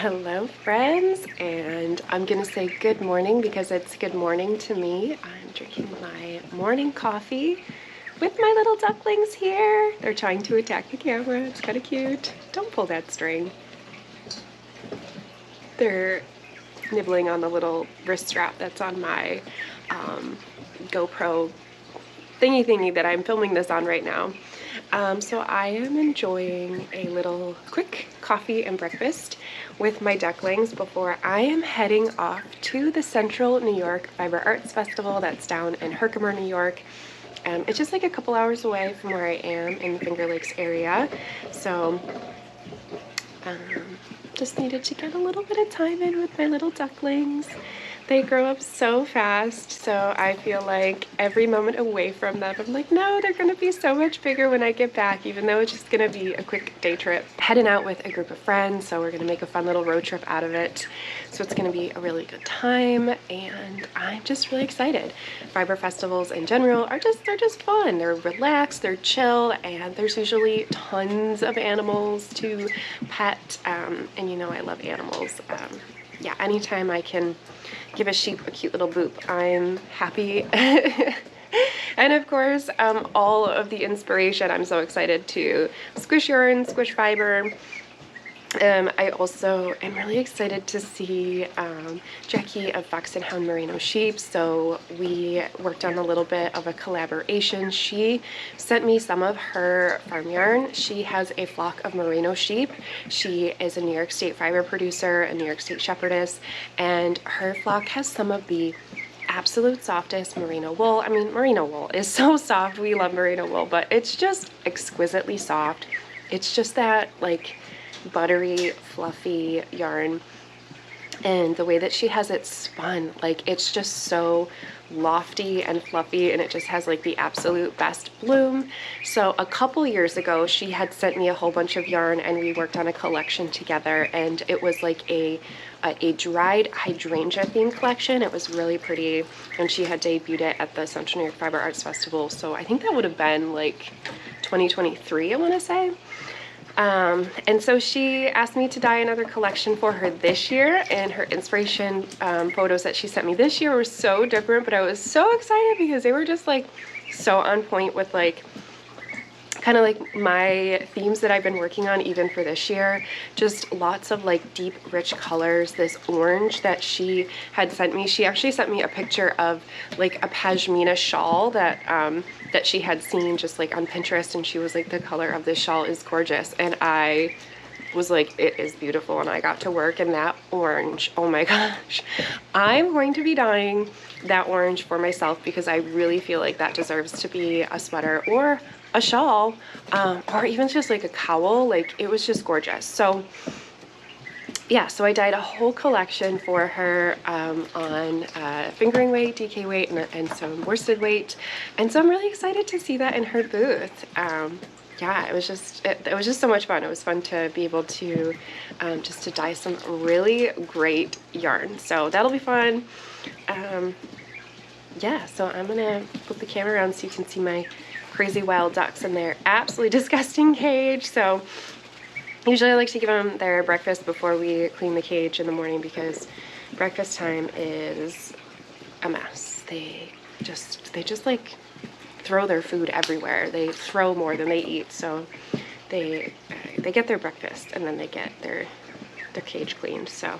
Hello friends, and I'm gonna say good morning because it's good morning to me. I'm drinking my morning coffee with my little ducklings here. They're trying to attack the camera. It's kind of cute. Don't pull that string. They're nibbling on the little wrist strap that's on my GoPro thingy that I'm filming this on right now. So I am enjoying a little quick coffee and breakfast with my ducklings before I am heading off to the Central New York Fiber Arts Festival that's down in Herkimer, New York. It's just like a couple hours away from where I am in the Finger Lakes area. So just needed to get a little bit of time in with my little ducklings. They grow up so fast, so I feel like every moment away from them, I'm like, no, they're gonna be so much bigger when I get back, even though it's just gonna be a quick day trip. Heading out with a group of friends, so we're gonna make a fun little road trip out of it. So it's gonna be a really good time, and I'm just really excited. Fiber festivals in general they're just fun. They're relaxed, they're chill, and there's usually tons of animals to pet, and you know I love animals. Yeah, anytime I can give a sheep a cute little boop, I'm happy. And of course, all of the inspiration, I'm so excited to squish yarn, squish fiber. I also am really excited to see Jackie of Fox and Hound Merino Sheep. So we worked on a little bit of a collaboration. She sent me some of her farm yarn. She has a flock of merino sheep. She is a New York State fiber producer, a New York State shepherdess, and her flock has some of the absolute softest merino wool. I mean, merino wool is so soft. We love merino wool, but it's just exquisitely soft. It's just that like buttery, fluffy yarn, and the way that she has it spun, like it's just so lofty and fluffy, and it just has like the absolute best bloom. So a couple years ago she had sent me a whole bunch of yarn and we worked on a collection together, and it was like a dried hydrangea themed collection. It was really pretty, and she had debuted it at the Central New York Fiber Arts Festival, so I think that would have been like 2023, I want to say. And so she asked me to dye another collection for her this year, and her inspiration photos that she sent me this year were so different, but I was so excited because they were just like so on point with like kind of like my themes that I've been working on even for this year. Just lots of like deep rich colors. This orange that she had sent me, she actually sent me a picture of like a pashmina shawl that that she had seen just like on Pinterest, and she was like, the color of this shawl is gorgeous, and I was like, it is beautiful, and I got to work in that orange. Oh my gosh, I'm going to be dyeing that orange for myself because I really feel like that deserves to be a sweater or a shawl, or even just like a cowl. Like, it was just gorgeous. So yeah, so I dyed a whole collection for her on fingering weight, DK weight, and some worsted weight, and so I'm really excited to see that in her booth. Yeah, it was just so much fun. It was fun to be able to just to dye some really great yarn. So that'll be fun. Yeah, so I'm gonna flip the camera around so you can see my crazy wild ducks in their absolutely disgusting cage. So usually I like to give them their breakfast before we clean the cage in the morning because breakfast time is a mess. They just like throw their food everywhere. They throw more than they eat. So they get their breakfast and then they get their cage cleaned. So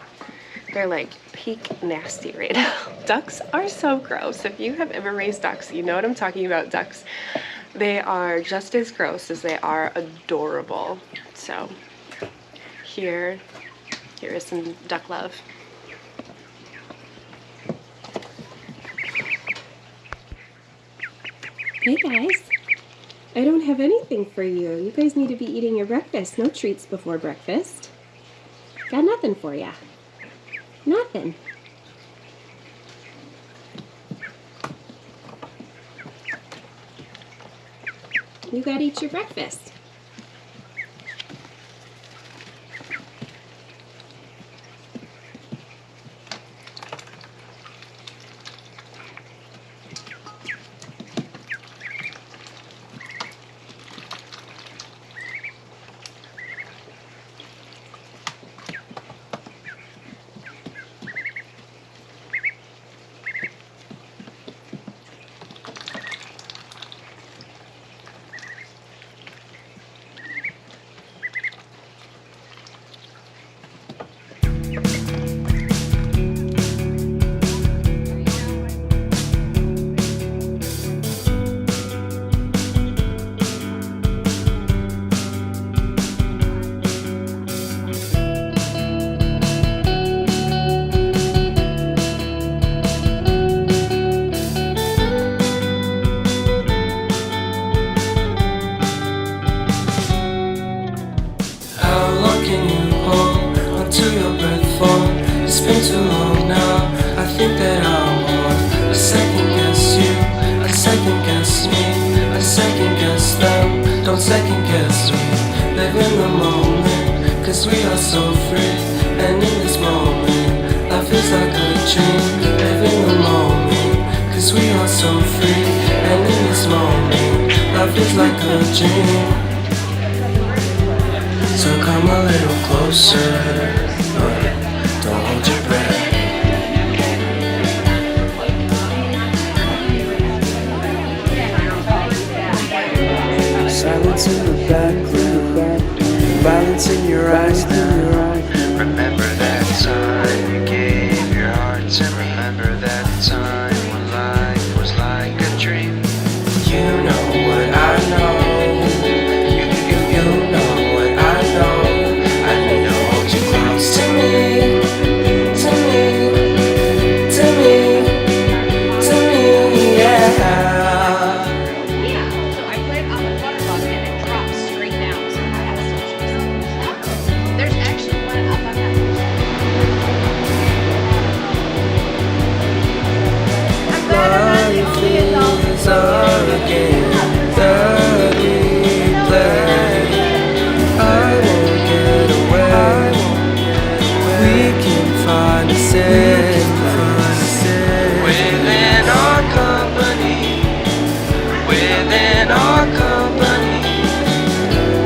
they're like peak nasty right now. Ducks are so gross. If you have ever raised ducks, you know what I'm talking about. Ducks, they are just as gross as they are adorable. So here is some duck love. Hey guys, I don't have anything for you. You guys need to be eating your breakfast. No treats before breakfast. Got nothing for ya. Nothing. You gotta eat your breakfast. been too long now. I think that I want a second guess you, a second guess me, a second guess them. Don't second guess me. Live in the moment, cause we are so free. And in this moment, life is like a dream. Live in the moment, cause we are so free. And in this moment, life is like a dream. So come a little closer, don't hold your breath. Silence in the background, violence in your eyes now. Remember that time you gave your heart to me. Remember that time when life was like a dream. You know what I know. You know what I know. I need to hold you close to me, to me, to me, to me, yeah. Within our company, within our company,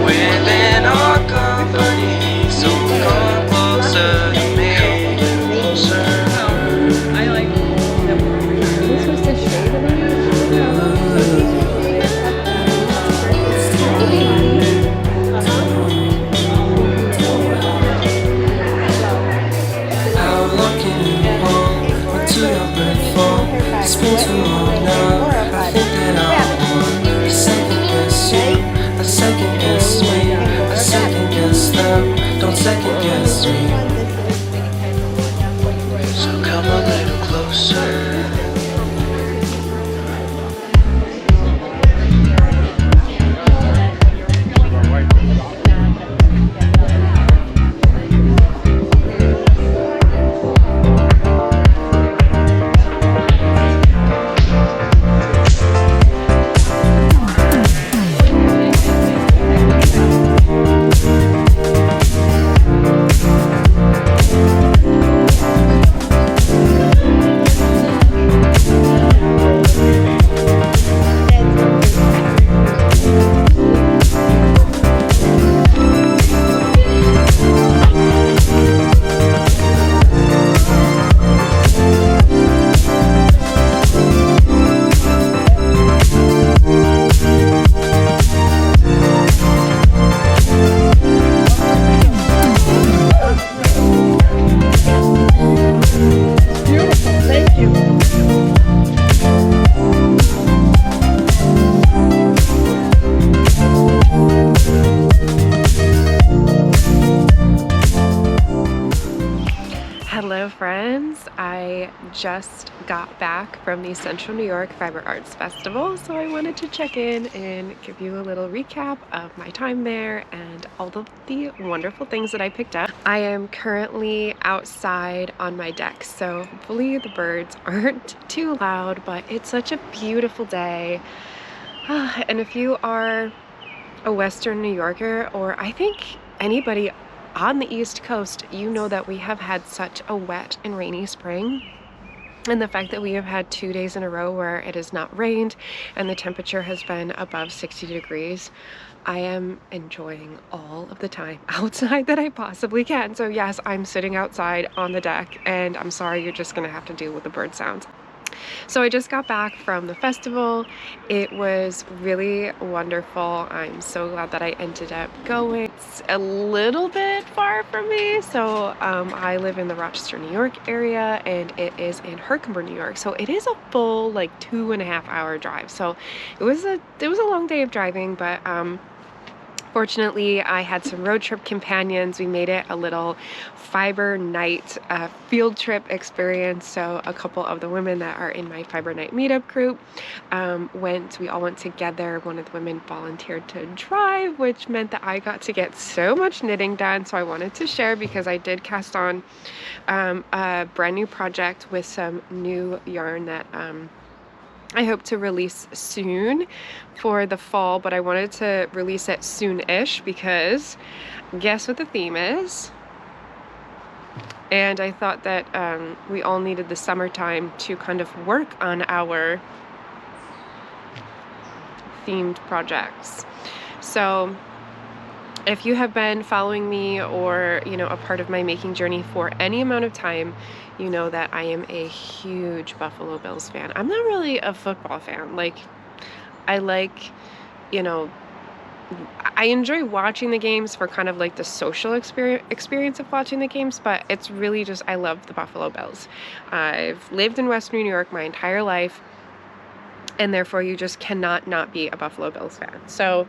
within our company. So come closer to me. I like that one. Are we supposed to shave it? It's been too long now. I think that I want a second guess you, a second guess me, a second guess them. Don't second guess me. So come a little closer. Hello friends, I just got back from the Central New York Fiber Arts Festival, so I wanted to check in and give you a little recap of my time there and all of the wonderful things that I picked up. I am currently outside on my deck, so hopefully the birds aren't too loud, but it's such a beautiful day. And if you are a Western New Yorker, or I think anybody on the East Coast, you know that we have had such a wet and rainy spring. And the fact that we have had 2 days in a row where it has not rained and the temperature has been above 60 degrees, I am enjoying all of the time outside that I possibly can. So yes, I'm sitting outside on the deck, and I'm sorry, you're just gonna have to deal with the bird sounds. So I just got back from the festival. It was really wonderful. I'm so glad that I ended up going. It's a little bit far from me. So I live in the Rochester, New York area, and it is in Herkimer, New York. So it is a full like 2.5 hour drive. So it was a long day of driving, but Fortunately, I had some road trip companions. We made it a little fiber night field trip experience. So a couple of the women that are in my fiber night meetup group we all went together. One of the women volunteered to drive, which meant that I got to get so much knitting done. So I wanted to share because I did cast on a brand new project with some new yarn that I hope to release soon for the fall, but I wanted to release it soon-ish because guess what the theme is? And I thought that we all needed the summertime to kind of work on our themed projects. So if you have been following me or, a part of my making journey for any amount of time, you know that I am a huge Buffalo Bills fan. I'm not really a football fan. I enjoy watching the games for kind of like the social experience of watching the games, but it's really just, I love the Buffalo Bills. I've lived in Western New York my entire life, and therefore you just cannot not be a Buffalo Bills fan. So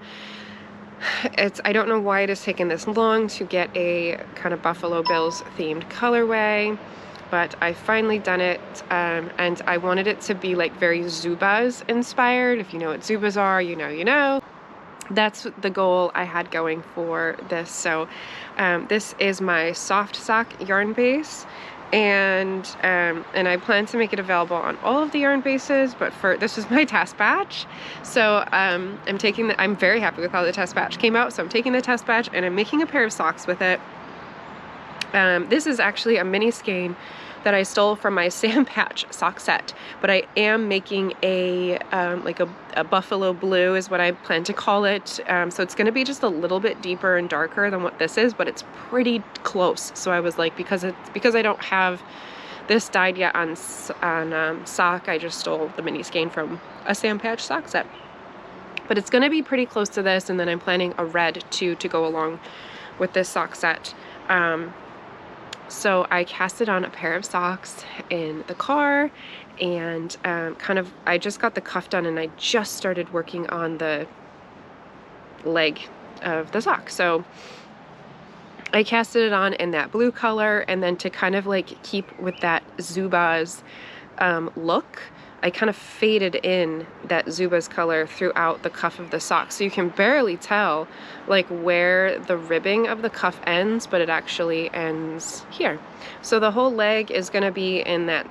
I don't know why it has taken this long to get a kind of Buffalo Bills themed colorway, but I finally done it, and I wanted it to be like very Zubaz inspired. If you know what Zubaz are, you know. That's the goal I had going for this. So this is my soft sock yarn base, and I plan to make it available on all of the yarn bases, but this is my test batch. So I'm very happy with how the test batch came out. So I'm taking the test batch and I'm making a pair of socks with it. This is actually a mini skein that I stole from my Sam Patch sock set, but I am making a buffalo blue is what I plan to call it. So it's going to be just a little bit deeper and darker than what this is, but it's pretty close. So I was like, because I don't have this dyed yet on sock, I just stole the mini skein from a Sam Patch sock set. But it's going to be pretty close to this, and then I'm planning a red too to go along with this sock set. So I casted on a pair of socks in the car, and I just got the cuff done, and I just started working on the leg of the sock. So I casted it on in that blue color, and then to kind of like keep with that Zubaz look, I kind of faded in that Zubaz color throughout the cuff of the sock. So you can barely tell like where the ribbing of the cuff ends, but it actually ends here. So the whole leg is going to be in that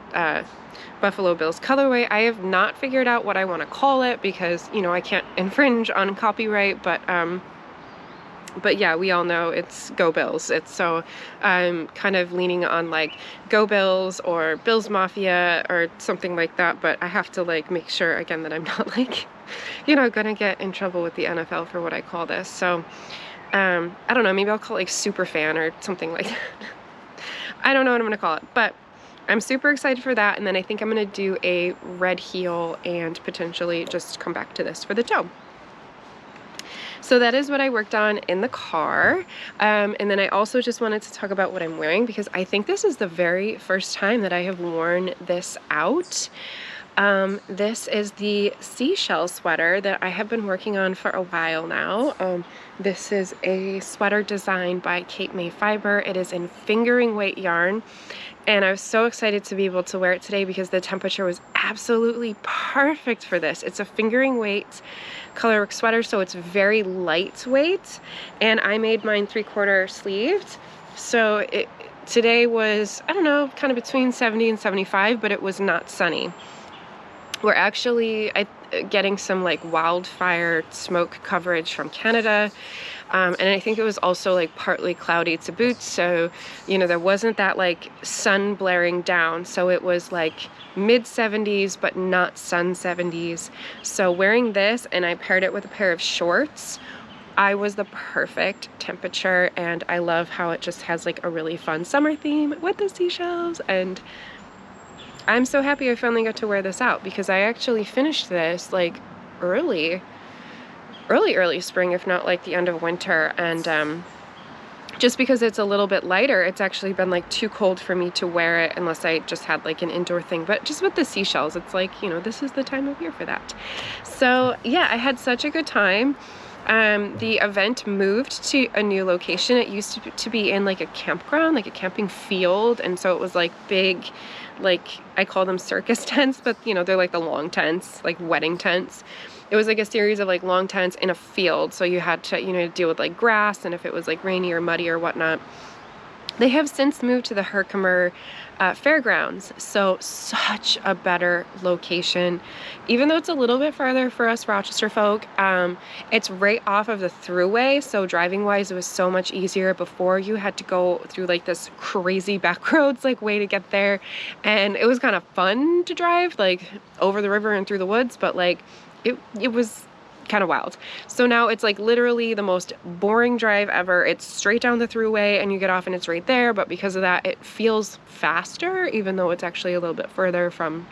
Buffalo Bills colorway. I have not figured out what I want to call it because, I can't infringe on copyright, but yeah, we all know it's Go Bills. So I'm kind of leaning on like Go Bills or Bills Mafia or something like that. But I have to like make sure again that I'm not like, gonna get in trouble with the NFL for what I call this. So I don't know, maybe I'll call it like super fan or something like that. I don't know what I'm gonna call it, but I'm super excited for that. And then I think I'm gonna do a red heel and potentially just come back to this for the toe. So that is what I worked on in the car. And then I also just wanted to talk about what I'm wearing because I think this is the very first time that I have worn this out. This is the seashell sweater that I have been working on for a while now. This is a sweater designed by Cape May Fiber. It is in fingering weight yarn. And I was so excited to be able to wear it today because the temperature was absolutely perfect for this. It's a fingering weight colorwork sweater, so it's very lightweight. And I made mine 3/4 sleeved. So today was, I don't know, kind of between 70 and 75, but it was not sunny. We're actually getting some like wildfire smoke coverage from Canada. And I think it was also like partly cloudy to boot. So, there wasn't that like sun blaring down. So it was like mid 70s, but not sun 70s. So wearing this, and I paired it with a pair of shorts, I was the perfect temperature. And I love how it just has like a really fun summer theme with the seashells. And I'm so happy I finally got to wear this out because I actually finished this like early spring, if not like the end of winter. And just because it's a little bit lighter, it's actually been like too cold for me to wear it unless I just had like an indoor thing. But just with the seashells, it's like, this is the time of year for that. So yeah, I had such a good time. The event moved to a new location. It used to be in like a campground, like a camping field, and so it was like big, like I call them circus tents, but you know, they're like the long tents, like wedding tents. It was like a series of like long tents in a field, so you had to, you know, deal with like grass and if it was like rainy or muddy or whatnot. They have since moved to the Herkimer Fairgrounds, so such a better location. Even though it's a little bit farther for us Rochester folk, it's right off of the thruway, so driving wise it was so much easier. Before you had to go through like this crazy back roads like way to get there, and it was kind of fun to drive like over the river and through the woods, but like it was kind of wild. So now it's like literally the most boring drive ever. It's straight down the thruway and you get off and it's right there, but because of that it feels faster, even though it's actually a little bit further from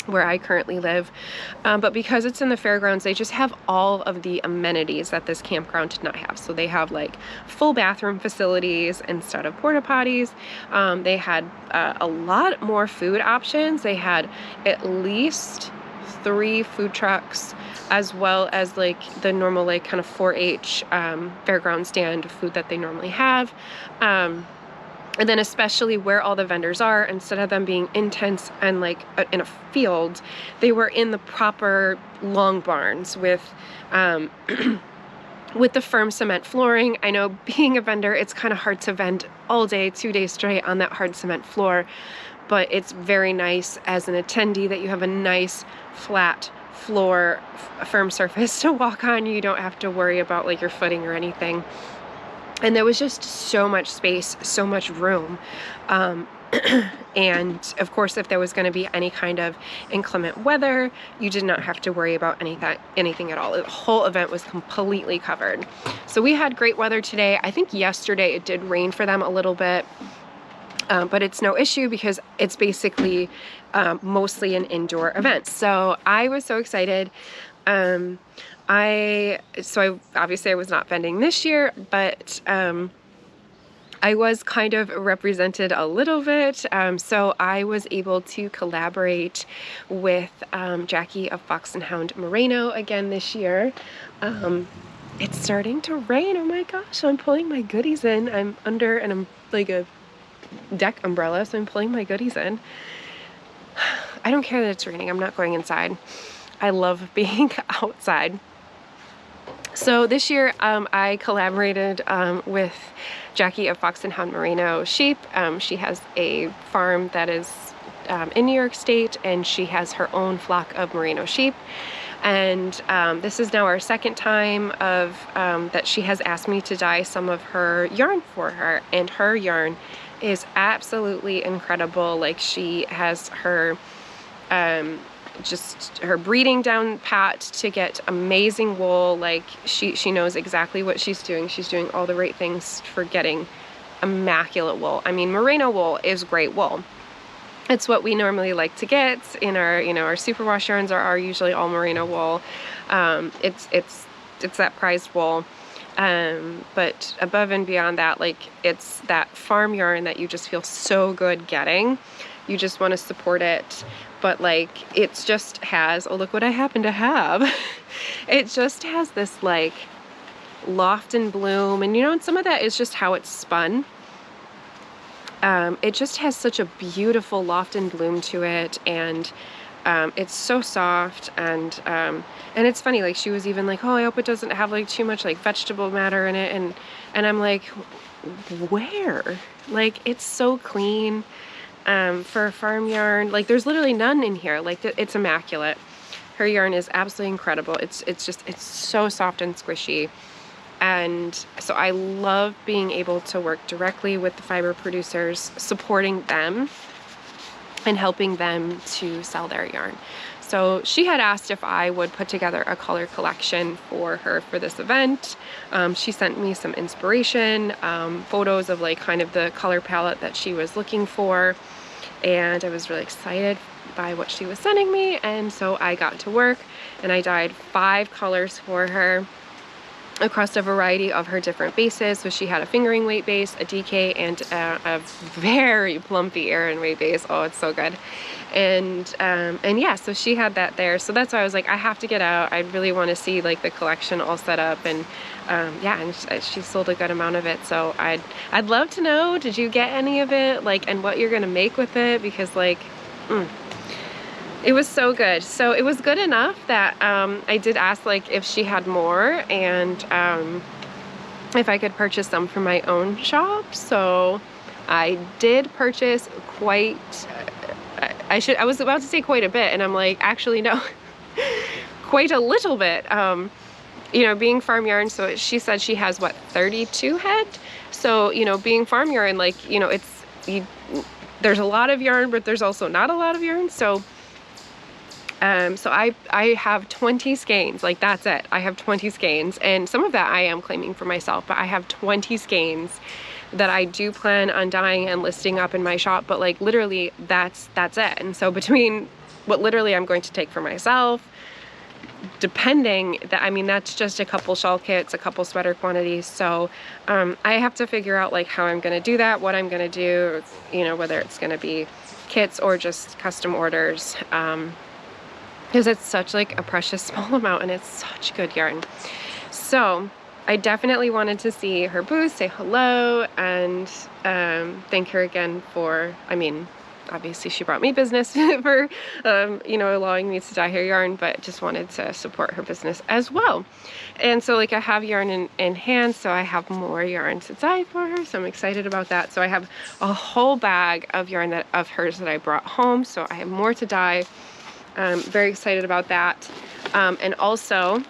where I currently live. But because it's in the fairgrounds, they just have all of the amenities that this campground did not have. So they have like full bathroom facilities instead of porta potties. They had a lot more food options. They had at least 3 food trucks, as well as like the normal like kind of 4-H fairground stand food that they normally have. And then especially where all the vendors are, instead of them being in tents and like in a field, they were in the proper long barns with with the firm cement flooring. I know being a vendor, it's kind of hard to vend all day, 2 days straight on that hard cement floor, but it's very nice as an attendee that you have a nice flat floor, firm surface to walk on. You don't have to worry about like your footing or anything. And there was just so much space, so much room. And of course, if there was going to be any kind of inclement weather, you did not have to worry about anything at all. The whole event was completely covered. So we had great weather today. I think yesterday it did rain for them a little bit. But it's no issue because it's basically mostly an indoor event. So I was so excited. Obviously I was not vending this year, but I was kind of represented a little bit. So I was able to collaborate with Jackie of Fox and Hound Merino again this year. It's starting to rain. Oh my gosh, I'm pulling my goodies in. I'm under like a deck umbrella, so I'm pulling my goodies in. I don't care that it's raining. I'm not going inside. I love being outside. So this year I collaborated with Jackie of Fox and Hound Merino Sheep. She has a farm that is in New York State, and she has her own flock of merino sheep. And this is now our second time of that she has asked me to dye some of her yarn for her, and her yarn is absolutely incredible. Like, she has her just her breeding down pat to get amazing wool. Like, she knows exactly what she's doing. She's doing all the right things for getting immaculate wool. I mean, merino wool is great wool. It's what we normally like to get in our, you know, our superwash yarns are usually all merino wool. It's that prized wool. But above and beyond that, like, it's that farm yarn that you just feel so good getting. You just want to support it. But like, it just has, oh, look what I happen to have. It just has this like loft and bloom, and you know, and some of that is just how it's spun. It just has such a beautiful loft and bloom to it, and it's so soft, and it's funny, like, she was even like, oh, I hope it doesn't have like too much like vegetable matter in it, and I'm like, where? Like, it's so clean for a farm yarn. Like, there's literally none in here. Like, it's immaculate. Her yarn is absolutely incredible. It's so soft and squishy. And so I love being able to work directly with the fiber producers, supporting them and helping them to sell their yarn. So she had asked if I would put together a color collection for her for this event. She sent me some inspiration, photos of like kind of the color palette that she was looking for. And I was really excited by what she was sending me. And so I got to work and I dyed 5 colors for her. across a variety of her different bases. So she had a fingering weight base, a DK, and a very plumpy Aran weight base. Oh, it's so good. And yeah, so she had that there. So that's why I was like, I have to get out. I really want to see like the collection all set up. And yeah, and she sold a good amount of it. So I'd love to know, did you get any of it? Like, and what you're gonna make with it? Because like, it was so good. So it was good enough that I did ask like if she had more, and if I could purchase some for my own shop. So I did purchase quite, I was about to say quite a bit, and I'm like, actually no, quite a little bit. You know, being farm yarn, so she said she has what, 32 head. So, you know, being farm yarn, like, you know, there's a lot of yarn, but there's also not a lot of yarn. So so I have 20 skeins, like that's it. I have 20 skeins, and some of that I am claiming for myself, but I have 20 skeins that I do plan on dyeing and listing up in my shop, but like literally that's it. And so between what literally I'm going to take for myself, depending that, I mean, that's just a couple shawl kits, a couple sweater quantities. So I have to figure out like how I'm going to do that, what I'm going to do, you know, whether it's going to be kits or just custom orders. Because it's such like a precious small amount, and it's such good yarn. So I definitely wanted to see her booth, say hello, and thank her again for, I mean, obviously she brought me business for, you know, allowing me to dye her yarn, but just wanted to support her business as well. And so like I have yarn in hand, so I have more yarn to dye for her. So I'm excited about that. So I have a whole bag of yarn of hers that I brought home. So I have more to dye. Very excited about that. And also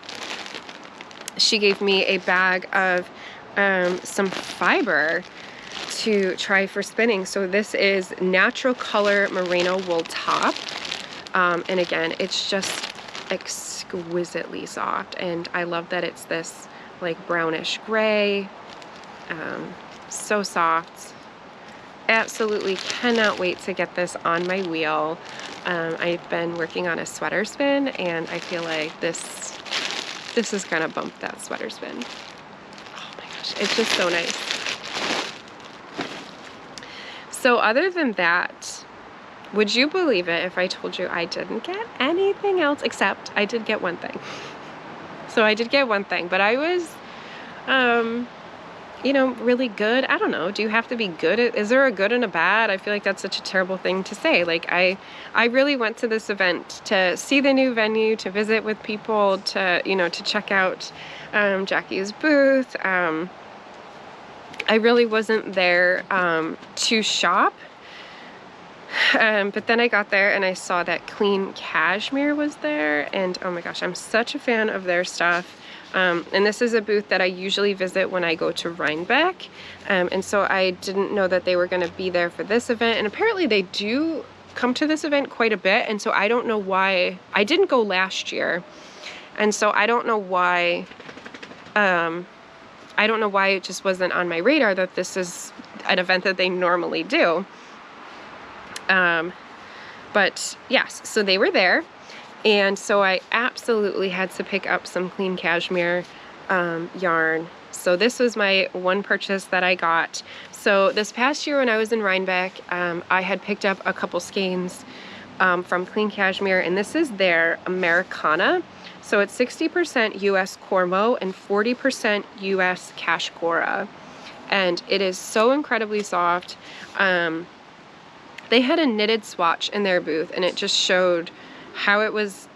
she gave me a bag of some fiber to try for spinning. So this is natural color merino wool top. And again, it's just exquisitely soft. And I love that it's this like brownish gray. So soft. Absolutely cannot wait to get this on my wheel. I've been working on a sweater spin, and I feel like this is gonna bump that sweater spin. Oh my gosh, it's just so nice. So other than that, would you believe it if I told you I didn't get anything else, except I did get one thing. So I did get one thing, but I was, you know, really good. I don't know. Do you have to be good is there a good and a bad? I feel like that's such a terrible thing to say. Like I really went to this event to see the new venue, to visit with people, to, you know, to check out Jackie's booth. I really wasn't there to shop. But then I got there and I saw that Clean Cashmere was there, and oh my gosh, I'm such a fan of their stuff. And this is a booth that I usually visit when I go to Rhinebeck. And so I didn't know that they were going to be there for this event. And apparently they do come to this event quite a bit. And so I don't know why. I didn't go last year. And so I don't know why. I don't know why it just wasn't on my radar that this is an event that they normally do. But yes, so they were there. And so I absolutely had to pick up some Clean Cashmere yarn. So this was my one purchase that I got. So this past year when I was in Rhinebeck, I had picked up a couple skeins from Clean Cashmere, and this is their Americana. So it's 60% US Cormo and 40% US Cashgora. And it is so incredibly soft. They had a knitted swatch in their booth, and it just showed how it was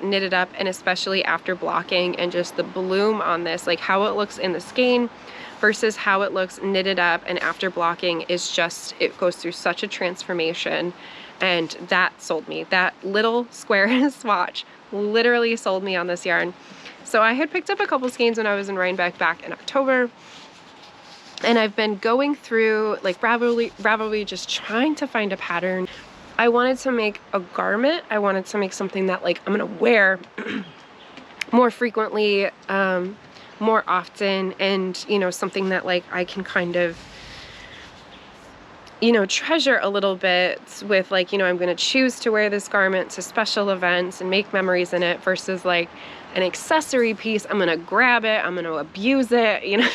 knitted up, and especially after blocking, and just the bloom on this, like how it looks in the skein versus how it looks knitted up and after blocking is just, it goes through such a transformation. And that sold me. That little square swatch literally sold me on this yarn. So I had picked up a couple skeins when I was in Rhinebeck back in October. And I've been going through like Ravelry just trying to find a pattern. I wanted to make a garment. I wanted to make something that like I'm gonna wear more frequently, more often, and you know, something that like I can kind of you know, treasure a little bit with like, you know, I'm going to choose to wear this garment to special events and make memories in it versus like an accessory piece. I'm going to grab it. I'm going to abuse it. You know,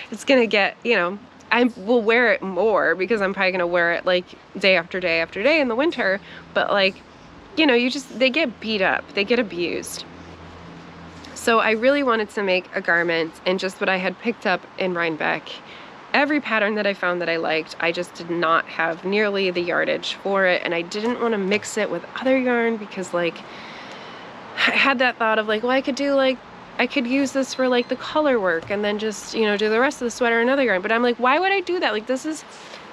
it's going to get, you know, I will wear it more because I'm probably going to wear it like day after day after day in the winter. But like, you know, they get beat up, they get abused. So I really wanted to make a garment and just what I had picked up in Rhinebeck. Every pattern that I found that I liked, I just did not have nearly the yardage for it, and I didn't want to mix it with other yarn because like I had that thought of like, well, I could use this for like the color work and then just, you know, do the rest of the sweater in another yarn. But I'm like, why would I do that? Like this is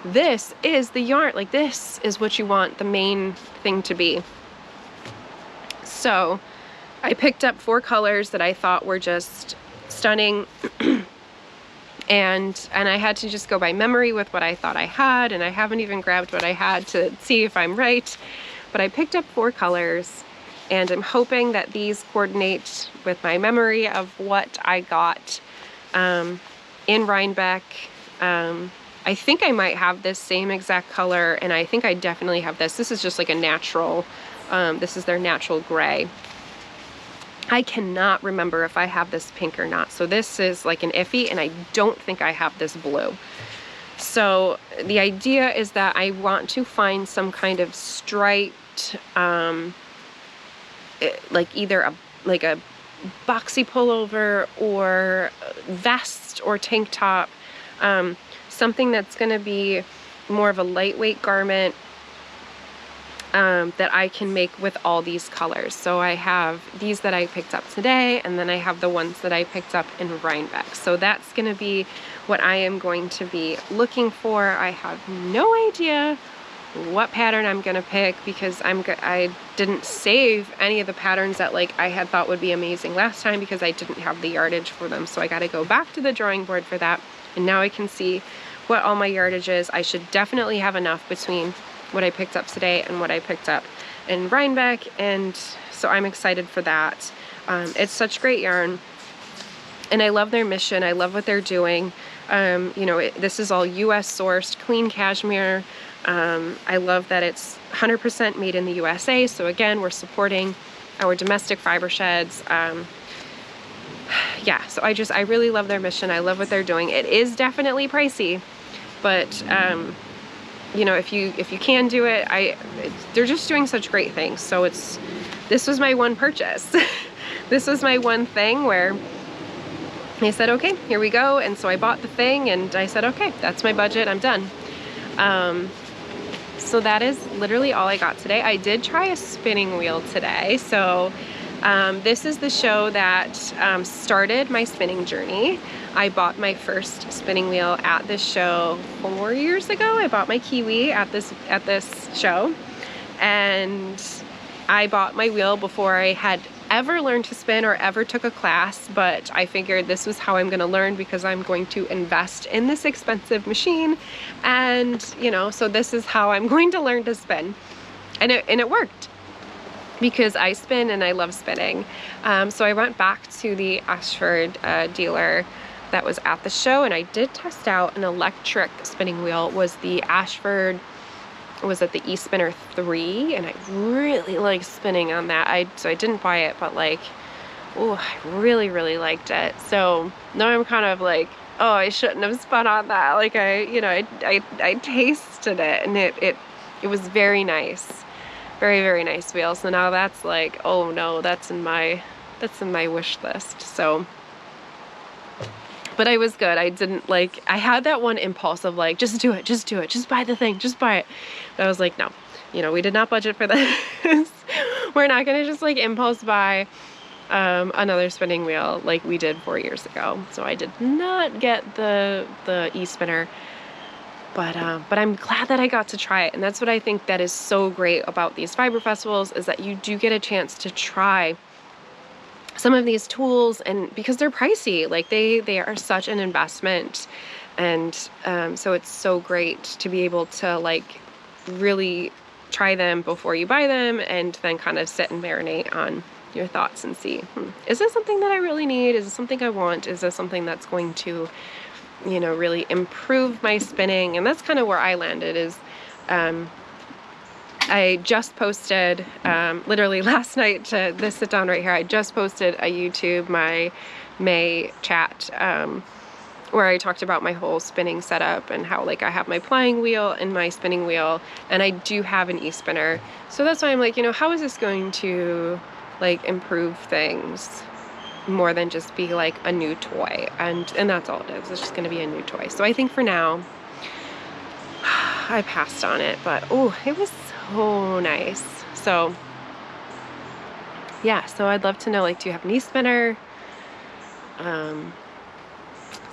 the yarn, like this is what you want the main thing to be. So I picked up 4 colors that I thought were just stunning. And I had to just go by memory with what I thought I had, and I haven't even grabbed what I had to see if I'm right. But I picked up 4 colors, and I'm hoping that these coordinate with my memory of what I got in Rhinebeck. I think I might have this same exact color, and I think I definitely have this. This is just like a natural, this is their natural gray. I cannot remember if I have this pink or not. So this is like an iffy, and I don't think I have this blue. So the idea is that I want to find some kind of striped, like either a boxy pullover or vest or tank top, something that's going to be more of a lightweight garment. That I can make with all these colors. So I have these that I picked up today, and then I have the ones that I picked up in Rhinebeck. So that's going to be what I am going to be looking for. I have no idea what pattern I'm going to pick because I didn't save any of the patterns that like I had thought would be amazing last time because I didn't have the yardage for them. So I got to go back to the drawing board for that. And now I can see what all my yardage is. I should definitely have enough between what I picked up today and what I picked up in Rhinebeck, and so I'm excited for that. It's such great yarn, and I love their mission. I love what they're doing. You know, this is all US sourced, clean cashmere. I love that it's 100% made in the USA, so again, we're supporting our domestic fiber sheds. Yeah, so I really love their mission. I love what they're doing. It is definitely pricey, but you know, if you can do it, they're just doing such great things. So this was my one purchase. This was my one thing where I said, okay, here we go. And so I bought the thing and I said, okay, that's my budget, I'm done. So that is literally all I got today. I did try a spinning wheel today. So this is the show that started my spinning journey. I bought my first spinning wheel at this show 4 years ago. I bought my Kiwi at this show, and I bought my wheel before I had ever learned to spin or ever took a class, but I figured this was how I'm going to learn because I'm going to invest in this expensive machine, and you know, so this is how I'm going to learn to spin, and it worked. Because I spin and I love spinning. So I went back to the Ashford dealer that was at the show, and I did test out an electric spinning wheel. It was the Ashford, was it the eSpinner 3? And I really like spinning on that. So I didn't buy it, but like, oh, I really, really liked it. So now I'm kind of like, oh, I shouldn't have spun on that. Like I tasted it, and it was very nice. Very, very nice wheel. So now that's like, oh no, that's in my wish list. So, but I was good. I didn't like, I had that one impulse of like, just do it, just buy the thing, just buy it. But I was like, no, you know, we did not budget for this. We're not gonna just like impulse buy another spinning wheel like we did 4 years ago. So I did not get the eSpinner. But I'm glad that I got to try it. And that's what I think that is so great about these fiber festivals, is that you do get a chance to try some of these tools, and because they're pricey, like they are such an investment. And so it's so great to be able to like really try them before you buy them, and then kind of sit and marinate on your thoughts and see, is this something that I really need? Is this something I want? Is this something that's going to you know, really improve my spinning. And that's kind of where I landed is, I just posted, literally last night to this sit down right here, I just posted a YouTube, my May chat, where I talked about my whole spinning setup and how like I have my plying wheel and my spinning wheel, and I do have an e-spinner. So that's why I'm like, you know, how is this going to like improve things more than just be like a new toy? And that's all it is. It's just going to be a new toy. So I think for now, I passed on it, but oh, it was so nice. So yeah, so I'd love to know, like, do you have an e-spinner?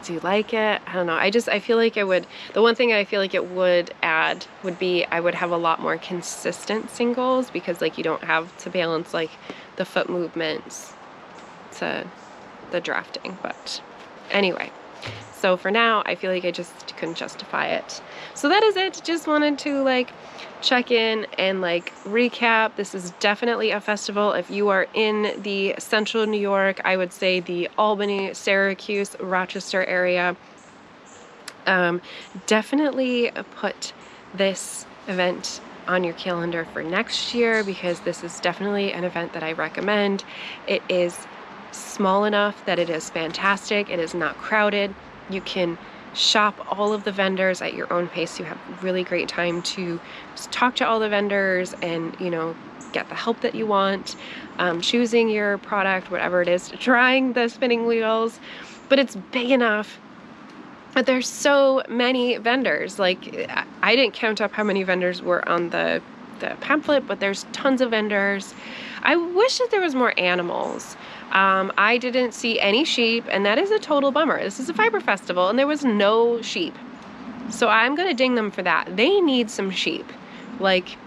Do you like it? I don't know. I feel like it would, the one thing I feel like it would add would be I would have a lot more consistent singles, because like you don't have to balance like the foot movements to the drafting. But anyway, so for now, I feel like I just couldn't justify it. So that is it. Just wanted to like check in and like recap. This is definitely a festival. If you are in the central New York, I would say the Albany, Syracuse, Rochester area, definitely put this event on your calendar for next year, because this is definitely an event that I recommend. It is small enough that it is fantastic. It is not crowded. You can shop all of the vendors at your own pace. You have really great time to just talk to all the vendors and, you know, get the help that you want, choosing your product, whatever it is, trying the spinning wheels. But it's big enough but there's so many vendors. Like, I didn't count up how many vendors were on the pamphlet, but there's tons of vendors. I wish that there was more animals. I didn't see any sheep, and that is a total bummer. This is a fiber festival, and there was no sheep. So I'm gonna ding them for that. They need some sheep. Like,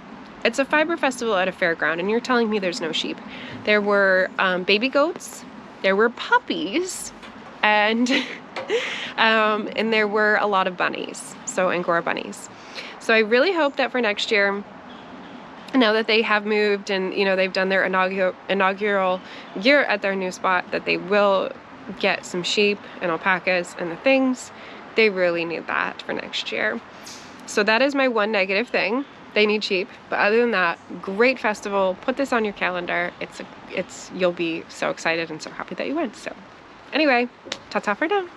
it's a fiber festival at a fairground, and you're telling me there's no sheep. There were baby goats, there were puppies, and and there were a lot of bunnies, so Angora bunnies. So I really hope that for next year, now that they have moved and, you know, they've done their inaugural year at their new spot, that they will get some sheep and alpacas and the things. They really need that for next year. So that is my one negative thing. They need sheep. But other than that, great festival. Put this on your calendar. You'll be so excited and so happy that you went. So anyway, ta-ta for now.